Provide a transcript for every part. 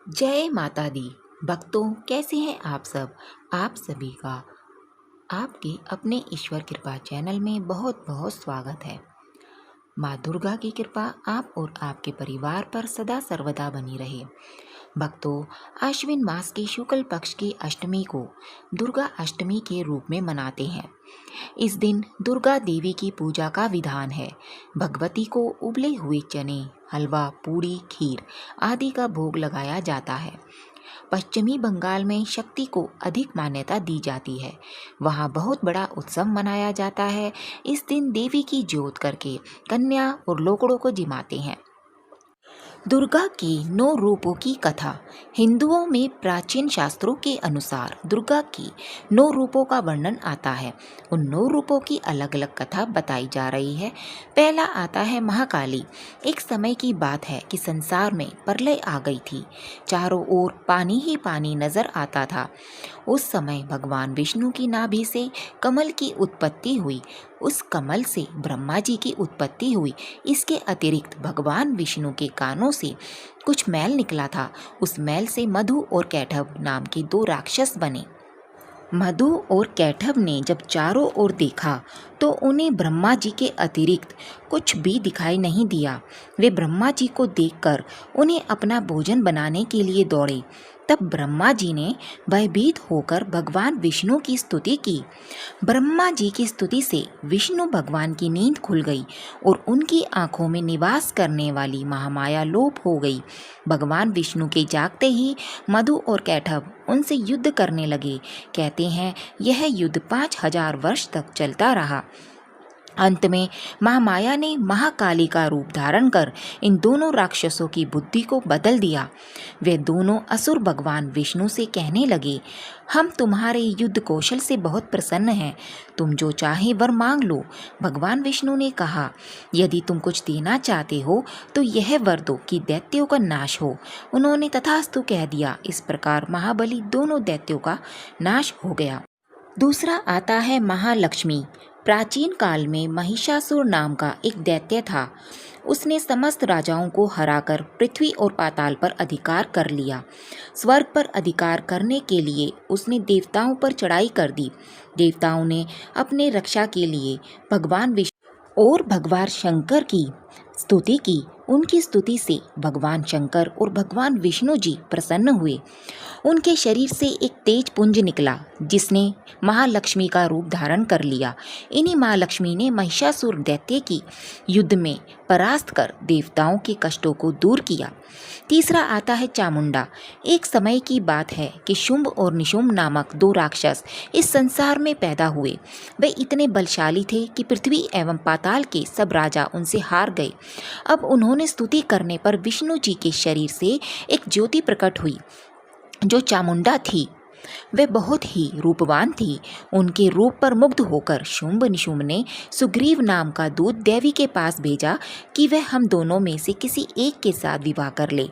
जय माता दी। भक्तों, कैसे हैं आप सब। आप सभी का आपके अपने ईश्वर कृपा चैनल में बहुत बहुत स्वागत है। माँ दुर्गा की कृपा आप और आपके परिवार पर सदा सर्वदा बनी रहे। भक्तों, आश्विन मास के शुक्ल पक्ष की अष्टमी को दुर्गा अष्टमी के रूप में मनाते हैं। इस दिन दुर्गा देवी की पूजा का विधान है। भगवती को उबले हुए चने, हलवा, पूड़ी, खीर आदि का भोग लगाया जाता है। पश्चिमी बंगाल में शक्ति को अधिक मान्यता दी जाती है। वहाँ बहुत बड़ा उत्सव मनाया जाता है। इस दिन देवी की जोत करके कन्या और लोकड़ों को जिमाते हैं। दुर्गा की 9 रूपों की कथा। हिंदुओं में प्राचीन शास्त्रों के अनुसार दुर्गा की 9 रूपों का वर्णन आता है। उन 9 रूपों की अलग अलग कथा बताई जा रही है। पहला आता है महाकाली। एक समय की बात है कि संसार में प्रलय आ गई थी। चारों ओर पानी ही पानी नजर आता था। उस समय भगवान विष्णु की नाभि से कमल की उत्पत्ति हुई। उस कमल से ब्रह्मा जी की उत्पत्ति हुई। इसके अतिरिक्त भगवान विष्णु के कानों से कुछ मैल निकला था। उस मैल से मधु और कैटभ नाम के 2 राक्षस बने। मधु और कैटभ ने जब चारों ओर देखा तो उन्हें ब्रह्मा जी के अतिरिक्त कुछ भी दिखाई नहीं दिया। वे ब्रह्मा जी को देखकर उन्हें अपना भोजन बनाने के लिए दौड़े। तब ब्रह्मा जी ने भयभीत होकर भगवान विष्णु की स्तुति की। ब्रह्मा जी की स्तुति से विष्णु भगवान की नींद खुल गई और उनकी आंखों में निवास करने वाली महामाया लोप हो गई। भगवान विष्णु के जागते ही मधु और कैटभ उनसे युद्ध करने लगे। कहते हैं यह युद्ध 5000 वर्ष तक चलता रहा। अंत में महामाया ने महाकाली का रूप धारण कर इन दोनों राक्षसों की बुद्धि को बदल दिया। वे दोनों असुर भगवान विष्णु से कहने लगे, हम तुम्हारे युद्ध कौशल से बहुत प्रसन्न हैं। तुम जो चाहे वर मांग लो। भगवान विष्णु ने कहा, यदि तुम कुछ देना चाहते हो तो यह वर दो कि दैत्यों का नाश हो। उन्होंने तथास्तु कह दिया। इस प्रकार महाबली दोनों दैत्यों का नाश हो गया। दूसरा आता है महालक्ष्मी। प्राचीन काल में महिषासुर नाम का एक दैत्य था। उसने समस्त राजाओं को हराकर पृथ्वी और पाताल पर अधिकार कर लिया। स्वर्ग पर अधिकार करने के लिए उसने देवताओं पर चढ़ाई कर दी। देवताओं ने अपने रक्षा के लिए भगवान विष्णु और भगवान शंकर की स्तुति की। उनकी स्तुति से भगवान शंकर और भगवान विष्णु जी प्रसन्न हुए। उनके शरीर से एक तेज पुंज निकला जिसने महालक्ष्मी का रूप धारण कर लिया। इन्हीं महालक्ष्मी ने महिषासुर दैत्य की युद्ध में परास्त कर देवताओं के कष्टों को दूर किया। तीसरा आता है चामुंडा। एक समय की बात है कि शुंभ और निशुंभ नामक 2 राक्षस इस संसार में पैदा हुए। वे इतने बलशाली थे कि पृथ्वी एवं पाताल के सब राजा उनसे हार गए। अब उन्होंने स्तुति करने पर विष्णु जी के शरीर से एक ज्योति प्रकट हुई जो चामुंडा थी। वे बहुत ही रूपवान थी। उनके रूप पर मुग्ध होकर शुंभ निशुंभ ने सुग्रीव नाम का दूत देवी के पास भेजा कि वह हम दोनों में से किसी एक के साथ विवाह कर ले।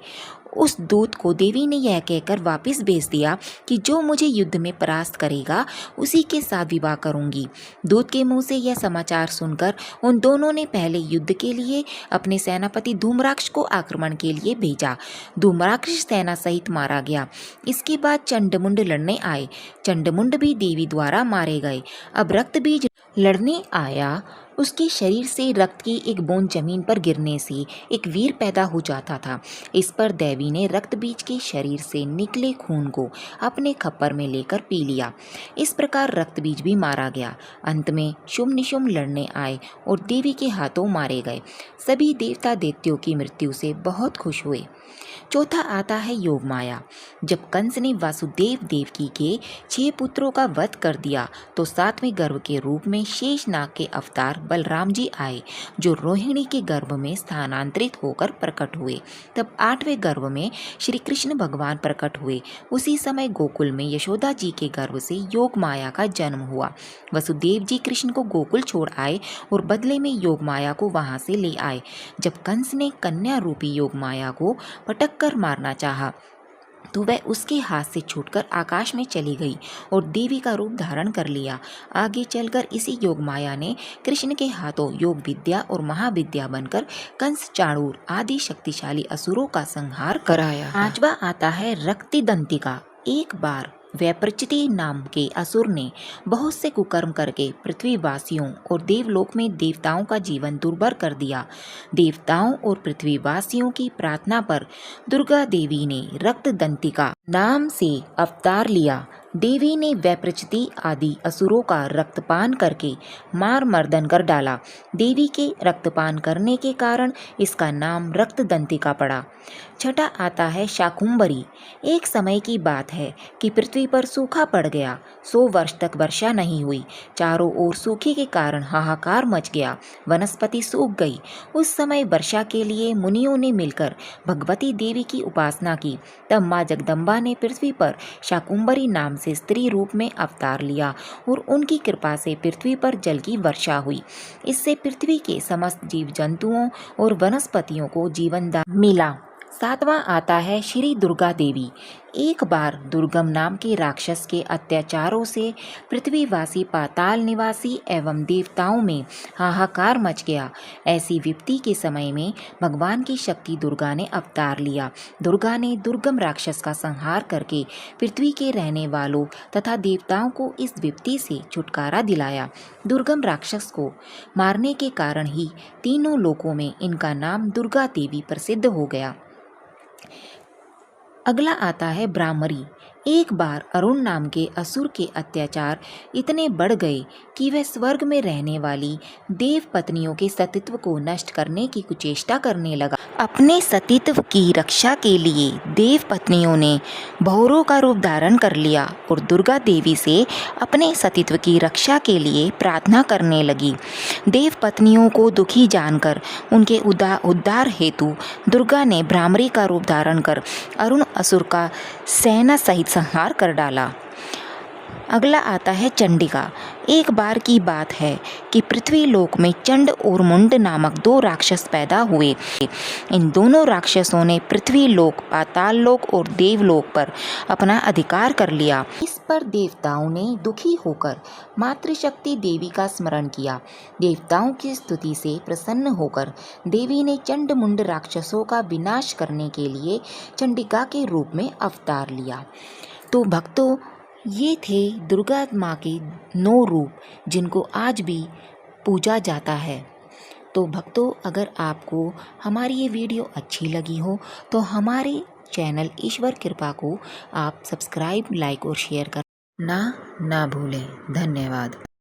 उस दूत को देवी ने यह कहकर वापस भेज दिया कि जो मुझे युद्ध में परास्त करेगा उसी के साथ विवाह करूंगी। दूत के मुंह से यह समाचार सुनकर उन दोनों ने पहले युद्ध के लिए अपने सेनापति धूम्राक्ष को आक्रमण के लिए भेजा। धूम्राक्ष सेना सहित मारा गया। इसके बाद चंडमुंड लड़ने आए। चंडमुंड भी देवी द्वारा मारे गए। अब रक्तबीज लड़ने आया। उसके शरीर से रक्त की एक बूंद जमीन पर गिरने से एक वीर पैदा हो जाता था। इस पर देवी ने रक्तबीज के शरीर से निकले खून को अपने खप्पर में लेकर पी लिया। इस प्रकार रक्तबीज भी मारा गया। अंत में शुंभ निशुंभ लड़ने आए और देवी के हाथों मारे गए। सभी देवता दैत्यों की मृत्यु से बहुत खुश हुए। चौथा आता है योग माया। जब कंस ने वासुदेव देवकी के 6 पुत्रों का वध कर दिया तो 7वें गर्भ के रूप में शेषनाग के अवतार बलराम जी आए जो रोहिणी के गर्भ में स्थानांतरित होकर प्रकट हुए। तब 8वें गर्भ में श्री कृष्ण भगवान प्रकट हुए। उसी समय गोकुल में यशोदा जी के गर्भ से योग माया का जन्म हुआ। वसुदेव जी कृष्ण को गोकुल छोड़ आए और बदले में योग माया को वहां से ले आए। जब कंस ने कन्या रूपी योग माया को पटक कर मारना चाहा तो वह उसके हाथ से छूटकर आकाश में चली गई और देवी का रूप धारण कर लिया। आगे चलकर इसी योग माया ने कृष्ण के हाथों योग विद्या और महाविद्या बनकर कंस, चाणूर आदि शक्तिशाली असुरों का संहार कराया। पांचवा आता है रक्तिदंतिका। एक बार वैप्रचिति नाम के असुर ने बहुत से कुकर्म करके पृथ्वीवासियों और देवलोक में देवताओं का जीवन दुर्भर कर दिया। देवताओं और पृथ्वीवासियों की प्रार्थना पर दुर्गा देवी ने रक्तदंतिका नाम से अवतार लिया। देवी ने वैप्रचिति आदि असुरों का रक्तपान करके मार मर्दन कर डाला। देवी के रक्तपान करने के कारण इसका नाम रक्तदंतिका पड़ा। छठा आता है शाकुंभरी। एक समय की बात है कि पृथ्वी पर सूखा पड़ गया। 100 वर्ष तक वर्षा नहीं हुई। चारों ओर सूखे के कारण हाहाकार मच गया। वनस्पति सूख गई। उस समय वर्षा के लिए मुनियों ने मिलकर भगवती देवी की उपासना की। तब माँ जगदम्बा ने पृथ्वी पर शाकुंभरी नाम से स्त्री रूप में अवतार लिया और उनकी कृपा से पृथ्वी पर जल की वर्षा हुई। इससे पृथ्वी के समस्त जीव जंतुओं और वनस्पतियों को जीवन दान मिला। सातवां आता है श्री दुर्गा देवी। एक बार दुर्गम नाम के राक्षस के अत्याचारों से पृथ्वीवासी, पाताल निवासी एवं देवताओं में हाहाकार मच गया। ऐसी विपत्ति के समय में भगवान की शक्ति दुर्गा ने अवतार लिया। दुर्गा ने दुर्गम राक्षस का संहार करके पृथ्वी के रहने वालों तथा देवताओं को इस विपत्ति से छुटकारा दिलाया। दुर्गम राक्षस को मारने के कारण ही तीनों लोकों में इनका नाम दुर्गा देवी प्रसिद्ध हो गया। अगला आता है ब्राह्मरी। एक बार अरुण नाम के असुर के अत्याचार इतने बढ़ गए कि वह स्वर्ग में रहने वाली देव पत्नियों के सतीत्व को नष्ट करने की कुचेष्टा करने लगा। अपने सतीत्व की रक्षा के लिए देव पत्नियों ने भौरों का रूप धारण कर लिया और दुर्गा देवी से अपने सतीत्व की रक्षा के लिए प्रार्थना करने लगी। देव पत्नियों को दुखी जानकर उनके उद्धार हेतु दुर्गा ने भ्रामरी का रूप धारण कर अरुण असुर का सेना सहित संहार कर डाला। अगला आता है चंडिका। एक बार की बात है कि पृथ्वी लोक में चंड और मुंड नामक 2 राक्षस पैदा हुए। इन दोनों राक्षसों ने पृथ्वी लोक, पाताल लोक और देवलोक पर अपना अधिकार कर लिया। इस पर देवताओं ने दुखी होकर मातृशक्ति देवी का स्मरण किया। देवताओं की स्तुति से प्रसन्न होकर देवी ने चंड मुंड राक्षसों का विनाश करने के लिए चंडिका के रूप में अवतार लिया। तो भक्तों, ये थे दुर्गा माँ के 9 रूप जिनको आज भी पूजा जाता है। तो भक्तों, अगर आपको हमारी ये वीडियो अच्छी लगी हो तो हमारे चैनल ईश्वर कृपा को आप सब्सक्राइब, लाइक और शेयर करना ना भूलें। धन्यवाद।